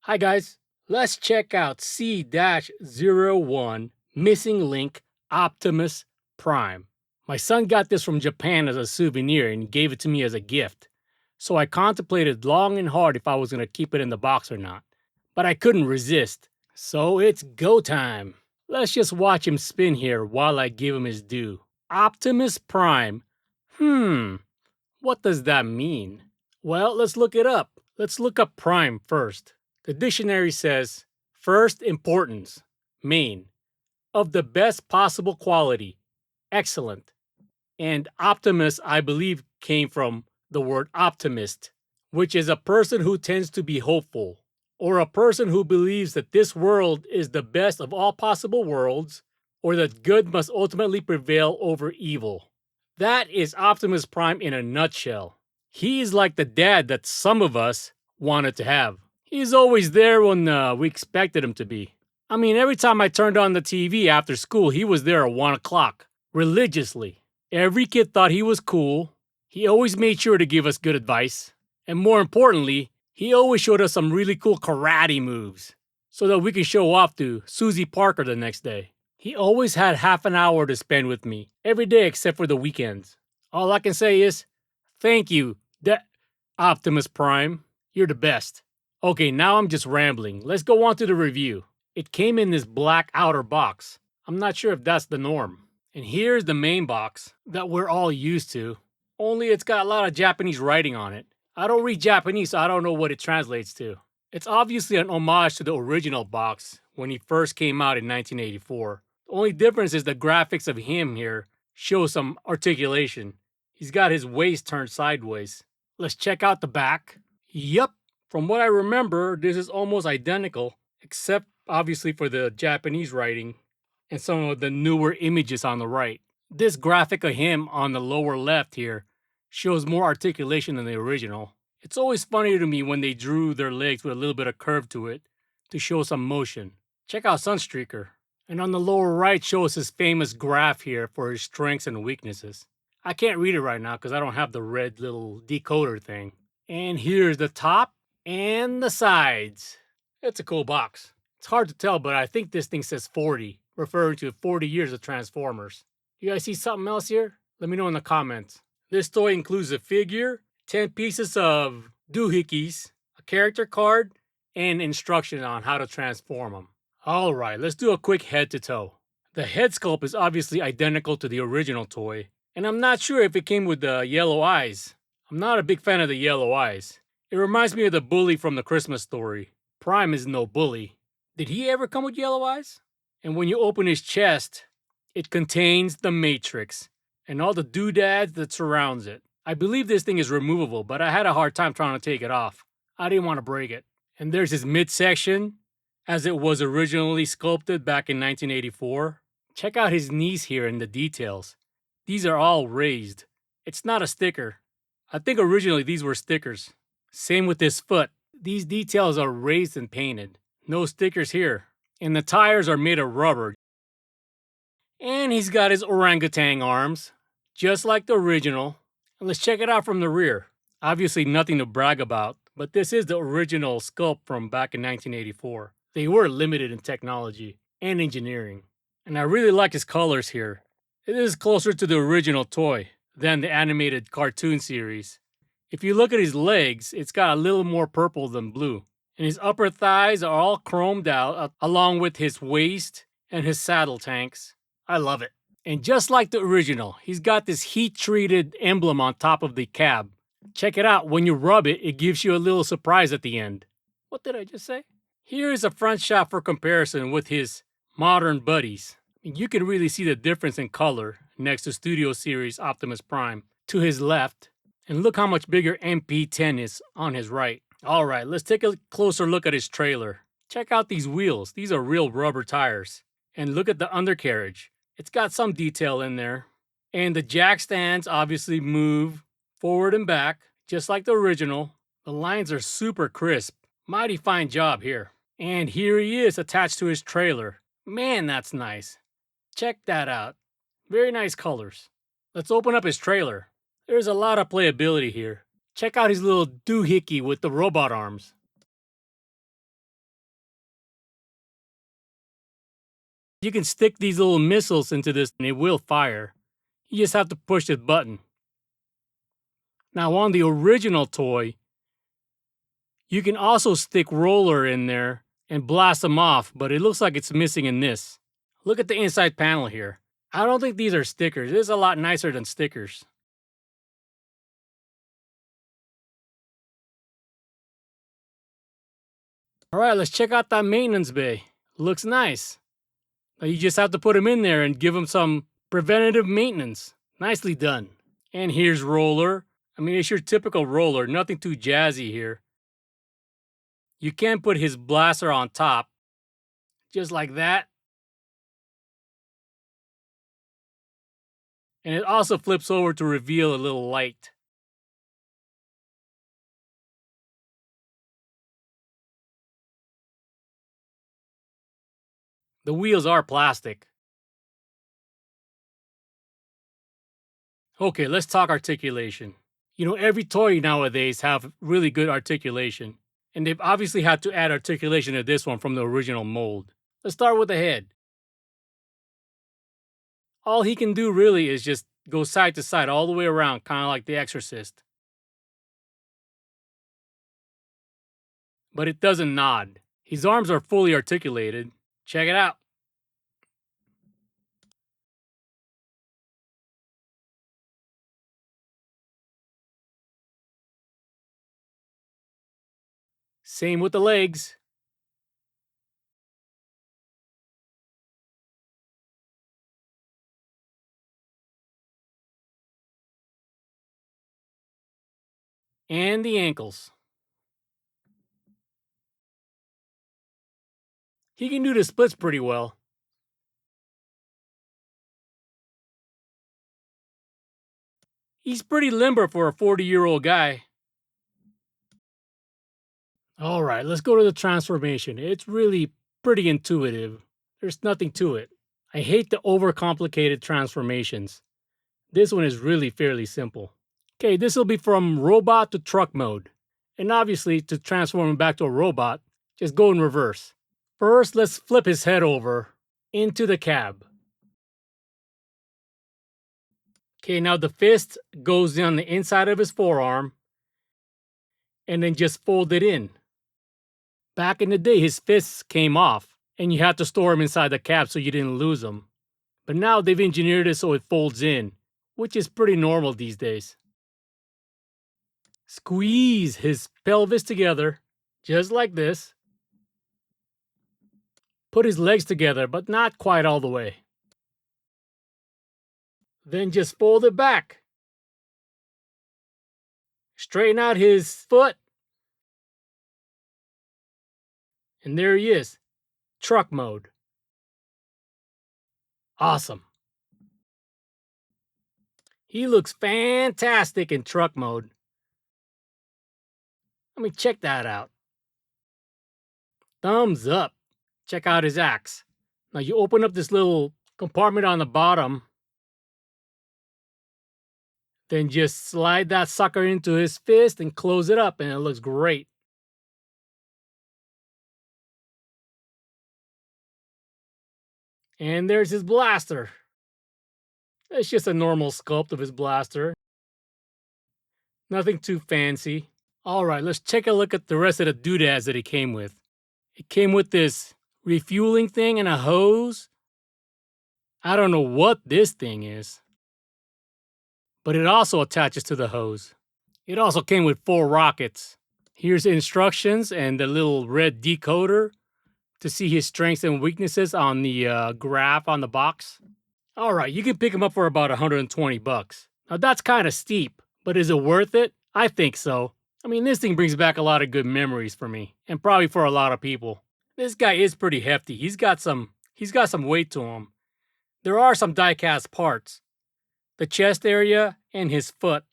Hi guys, let's check out C-01 Missing Link Optimus Prime. My son got this from Japan as a souvenir and gave it to me as a gift. So I contemplated long and hard if I was going to keep it in the box or not. But I couldn't resist. So it's go time. Let's just watch him spin here while I give him his due. Optimus Prime. What does that mean? Well, let's look it up. Let's look up Prime first. The dictionary says, first importance, main, of the best possible quality, excellent. And Optimus, I believe, came from the word optimist, which is a person who tends to be hopeful, or a person who believes that this world is the best of all possible worlds, or that good must ultimately prevail over evil. That is Optimus Prime in a nutshell. He's like the dad that some of us wanted to have. He's always there when we expected him to be. I mean, every time I turned on the TV after school, he was there at 1 o'clock, religiously. Every kid thought he was cool. He always made sure to give us good advice. And more importantly, he always showed us some really cool karate moves so that we could show off to Susie Parker the next day. He always had half an hour to spend with me, every day except for the weekends. All I can say is, thank you, Optimus Prime. You're the best. Okay, now I'm just rambling. Let's go on to the review. It came in this black outer box. I'm not sure if that's the norm. And here's the main box that we're all used to, only it's got a lot of Japanese writing on it. I don't read Japanese, so I don't know what it translates to. It's obviously an homage to the original box when he first came out in 1984. The only difference is the graphics of him here show some articulation. He's got his waist turned sideways. Let's check out the back. Yup, from what I remember, this is almost identical, except obviously for the Japanese writing and some of the newer images on the right. This graphic of him on the lower left here shows more articulation than the original. It's always funny to me when they drew their legs with a little bit of curve to it to show some motion. Check out Sunstreaker. And on the lower right shows his famous graph here for his strengths and weaknesses. I can't read it right now because I don't have the red little decoder thing. And here's the top and the sides. It's a cool box. It's hard to tell, but I think this thing says 40, referring to 40 years of Transformers. You guys see something else here? Let me know in the comments. This toy includes a figure, 10 pieces of doohickeys, a character card, and instructions on how to transform them. Alright, let's do a quick head to toe. The head sculpt is obviously identical to the original toy, and I'm not sure if it came with the yellow eyes. I'm not a big fan of the yellow eyes. It reminds me of the bully from the Christmas Story. Prime is no bully. Did he ever come with yellow eyes? And when you open his chest, it contains the Matrix and all the doodads that surrounds it. I believe this thing is removable, but I had a hard time trying to take it off. I didn't want to break it. And there's his midsection, as it was originally sculpted back in 1984. Check out his knees here and the details. These are all raised. It's not a sticker. I think originally these were stickers. Same with his foot. These details are raised and painted. No stickers here. And the tires are made of rubber. And he's got his orangutan arms, just like the original. And let's check it out from the rear. Obviously nothing to brag about, but this is the original sculpt from back in 1984. They were limited in technology and engineering. And I really like his colors here. It is closer to the original toy than the animated cartoon series. If you look at his legs, it's got a little more purple than blue. And his upper thighs are all chromed out, along with his waist and his saddle tanks. I love it. And just like the original, he's got this heat-treated emblem on top of the cab. Check it out. When you rub it, it gives you a little surprise at the end. What did I just say? Here's a front shot for comparison with his modern buddies. You can really see the difference in color next to Studio Series Optimus Prime to his left. And look how much bigger MP10 is on his right. Alright, let's take a closer look at his trailer. Check out these wheels. These are real rubber tires. And look at the undercarriage. It's got some detail in there. And the jack stands obviously move forward and back, just like the original. The lines are super crisp. Mighty fine job here. And here he is attached to his trailer. Man, that's nice. Check that out. Very nice colors. Let's open up his trailer. There's a lot of playability here. Check out his little doohickey with the robot arms. You can stick these little missiles into this and it will fire. You just have to push this button. Now on the original toy, you can also stick roller in there and blast them off, but it looks like it's missing in this. Look at the inside panel here. I don't think these are stickers. This is a lot nicer than stickers. All right, let's check out that maintenance bay. Looks nice. Now you just have to put them in there and give them some preventative maintenance. Nicely done. And here's roller. I mean, it's your typical roller, nothing too jazzy here. You can put his blaster on top, just like that. And it also flips over to reveal a little light. The wheels are plastic. Okay, let's talk articulation. You know, every toy nowadays have really good articulation. And they've obviously had to add articulation to this one from the original mold. Let's start with the head. All he can do really is just go side to side all the way around, kind of like the Exorcist. But it doesn't nod. His arms are fully articulated. Check it out. Same with the legs. And the ankles. He can do the splits pretty well. He's pretty limber for a 40-year-old guy. All right, let's go to the transformation. It's really pretty intuitive. There's nothing to it. I hate the overcomplicated transformations. This one is really fairly simple. Okay, this will be from robot to truck mode. And obviously, to transform him back to a robot, just go in reverse. First, let's flip his head over into the cab. Okay, now the fist goes on the inside of his forearm and then just fold it in. Back in the day, his fists came off and you had to store them inside the cab so you didn't lose them. But now they've engineered it so it folds in, which is pretty normal these days. Squeeze his pelvis together, just like this. Put his legs together, but not quite all the way. Then just fold it back. Straighten out his foot. And there he is, truck mode. Awesome. He looks fantastic in truck mode. I mean, check that out. Thumbs up. Check out his axe. Now you open up this little compartment on the bottom. Then just slide that sucker into his fist and close it up and it looks great. And there's his blaster. It's just a normal sculpt of his blaster. Nothing too fancy. All right, let's take a look at the rest of the doodads that it came with. It came with this refueling thing and a hose. I don't know what this thing is, but it also attaches to the hose. It also came with 4 rockets. Here's the instructions and the little red decoder to see his strengths and weaknesses on the graph on the box. All right, you can pick him up for about 120 bucks. Now that's kind of steep, but is it worth it? I think so. I mean, this thing brings back a lot of good memories for me, and probably for a lot of people. This guy is pretty hefty. He's got some weight to him. There are some die-cast parts. The chest area and his foot.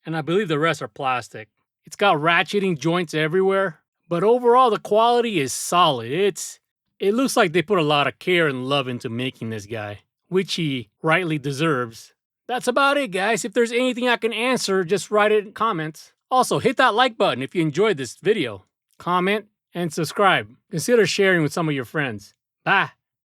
And I believe the rest are plastic. It's got ratcheting joints everywhere. But overall, the quality is solid. It looks like they put a lot of care and love into making this guy, which he rightly deserves. That's about it, guys. If there's anything I can answer, just write it in comments. Also, hit that like button if you enjoyed this video. Comment and subscribe. Consider sharing with some of your friends. Bye.